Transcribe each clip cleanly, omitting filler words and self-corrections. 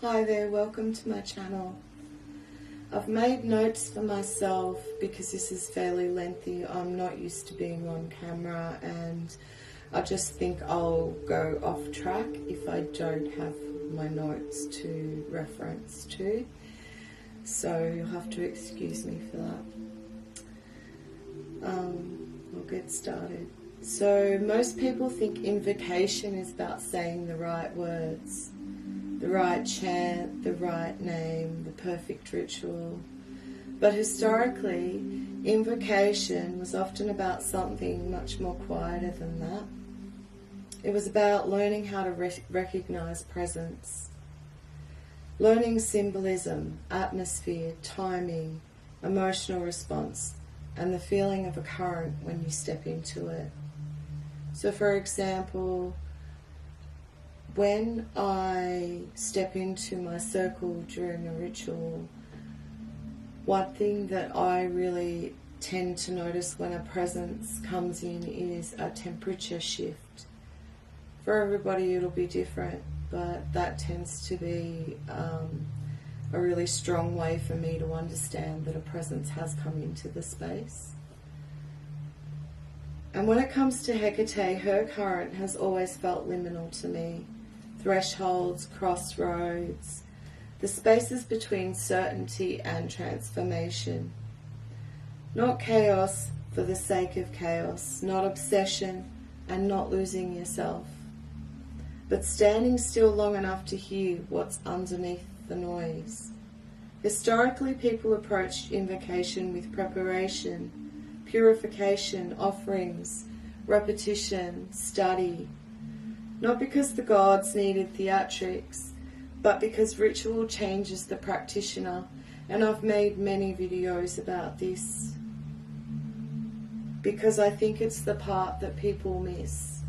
Hi there, welcome to my channel. I've made notes for myself because this is fairly lengthy. I'm not used to being on camera and I just think I'll go off track if I don't have my notes to reference to. So you'll have to excuse me for that. We'll get started. So most people think invocation is about saying the right words, the right chant, the right name, the perfect ritual. But historically, invocation was often about something much more quieter than that. It was about learning how to recognize presence, learning symbolism, atmosphere, timing, emotional response, and the feeling of a current when you step into it. So for example, when I step into my circle during a ritual, one thing that I really tend to notice when a presence comes in is a temperature shift. For everybody it'll be different, but that tends to be a really strong way for me to understand that a presence has come into the space. And when it comes to Hecate, her current has always felt liminal to me. Thresholds, crossroads, the spaces between certainty and transformation. Not chaos for the sake of chaos, not obsession and not losing yourself, but standing still long enough to hear what's underneath the noise. Historically, people approached invocation with preparation, purification, offerings, repetition, study, not because the gods needed theatrics, but because ritual changes the practitioner, and I've made many videos about this, because I think it's the part that people miss.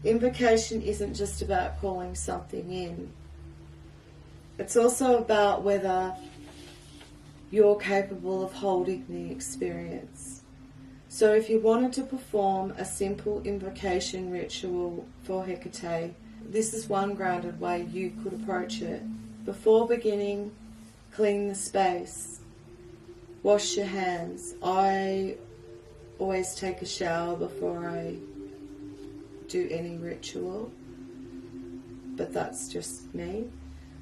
Invocation isn't just about calling something in. It's also about whether you're capable of holding the experience. So if you wanted to perform a simple invocation ritual for Hecate, this is one grounded way you could approach it. Before beginning, clean the space. Wash your hands. I always take a shower before I do any ritual, but that's just me.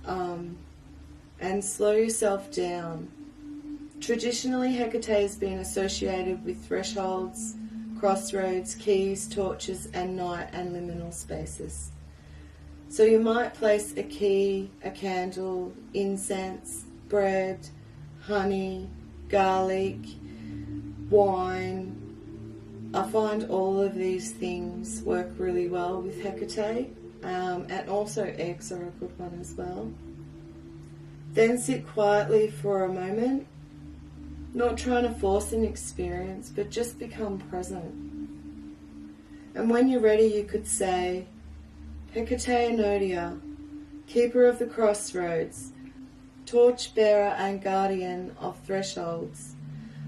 And slow yourself down. Traditionally, Hecate has been associated with thresholds, crossroads, keys, torches, and night and liminal spaces. So you might place a key, a candle, incense, bread, honey, garlic, wine. I find all of these things work really well with Hecate, and also eggs are a good one as well. Then sit quietly for a moment, not trying to force an experience, but just become present. And when you're ready, you could say, Hecate Nodia, keeper of the crossroads, torch bearer and guardian of thresholds,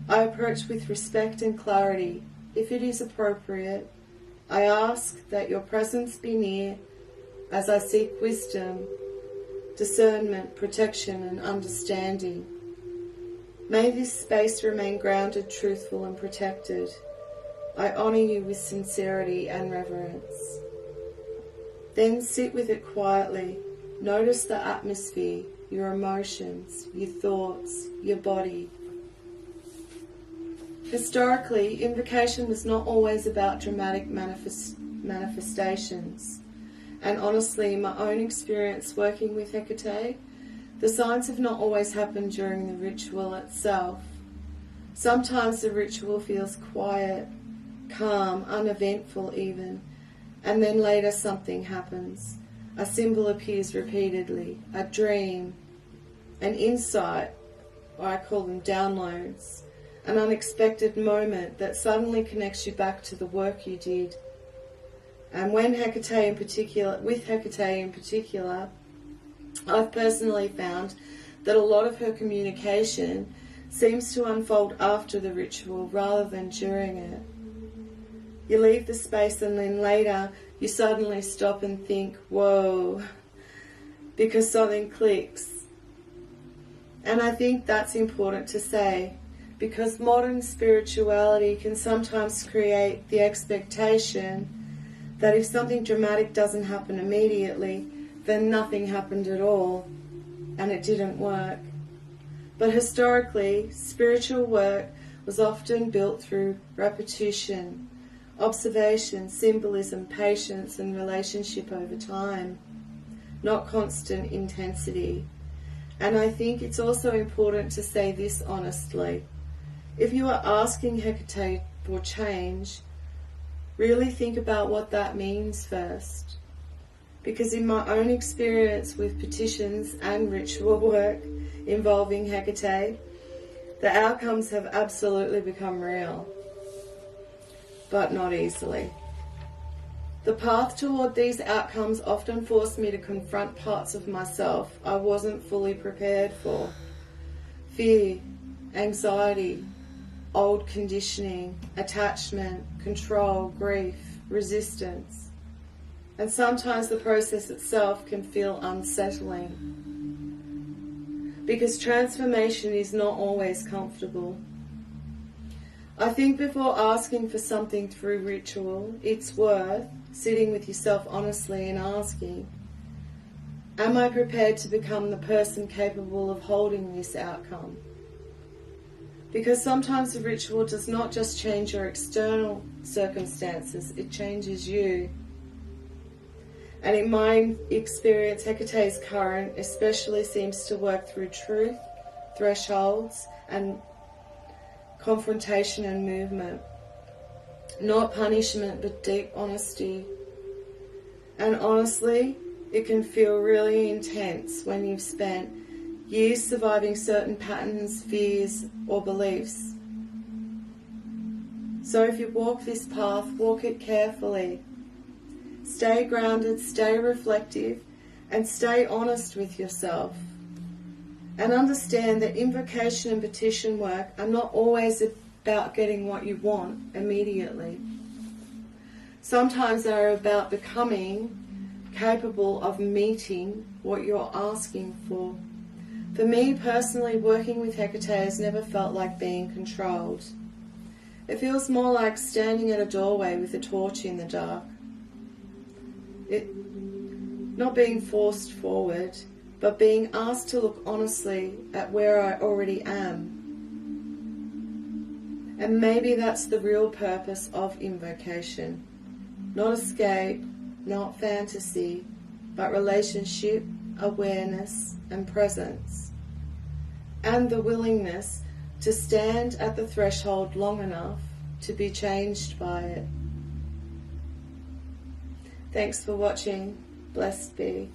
I approach with respect and clarity. If it is appropriate, I ask that your presence be near as I seek wisdom, discernment, protection and understanding. May this space remain grounded, truthful and protected. I honour you with sincerity and reverence. Then sit with it quietly. Notice the atmosphere, your emotions, your thoughts, your body. Historically, invocation was not always about dramatic manifestations. And honestly, in my own experience working with Hecate, the signs have not always happened during the ritual itself. Sometimes the ritual feels quiet, calm, uneventful even, and then later something happens. A symbol appears repeatedly, a dream, an insight, or I call them downloads, an unexpected moment that suddenly connects you back to the work you did. And with Hecate in particular, I've personally found that a lot of her communication seems to unfold after the ritual rather than during it. You leave the space and then later you suddenly stop and think, whoa, because something clicks. And I think that's important to say, because modern spirituality can sometimes create the expectation that if something dramatic doesn't happen immediately, then nothing happened at all, and it didn't work. But historically, spiritual work was often built through repetition, observation, symbolism, patience, and relationship over time, not constant intensity. And I think it's also important to say this honestly. If you are asking Hecate for change, really think about what that means first. Because in my own experience with petitions and ritual work involving Hecate, the outcomes have absolutely become real, but not easily. The path toward these outcomes often forced me to confront parts of myself I wasn't fully prepared for. Fear, anxiety, old conditioning, attachment, control, grief, resistance. And sometimes the process itself can feel unsettling, because transformation is not always comfortable. I think before asking for something through ritual, it's worth sitting with yourself honestly and asking, am I prepared to become the person capable of holding this outcome? Because sometimes the ritual does not just change your external circumstances, it changes you. And in my experience, Hecate's current especially seems to work through truth, thresholds, and confrontation and movement. Not punishment, but deep honesty. And honestly, it can feel really intense when you've spent years surviving certain patterns, fears, or beliefs. So if you walk this path, walk it carefully. Stay grounded, stay reflective, and stay honest with yourself. And understand that invocation and petition work are not always about getting what you want immediately. Sometimes they're about becoming capable of meeting what you're asking for. For me personally, working with Hecate has never felt like being controlled. It feels more like standing at a doorway with a torch in the dark. Not being forced forward, but being asked to look honestly at where I already am. And maybe that's the real purpose of invocation. Not escape, not fantasy, but relationship, awareness, and presence. And the willingness to stand at the threshold long enough to be changed by it. Thanks for watching. Blessed be.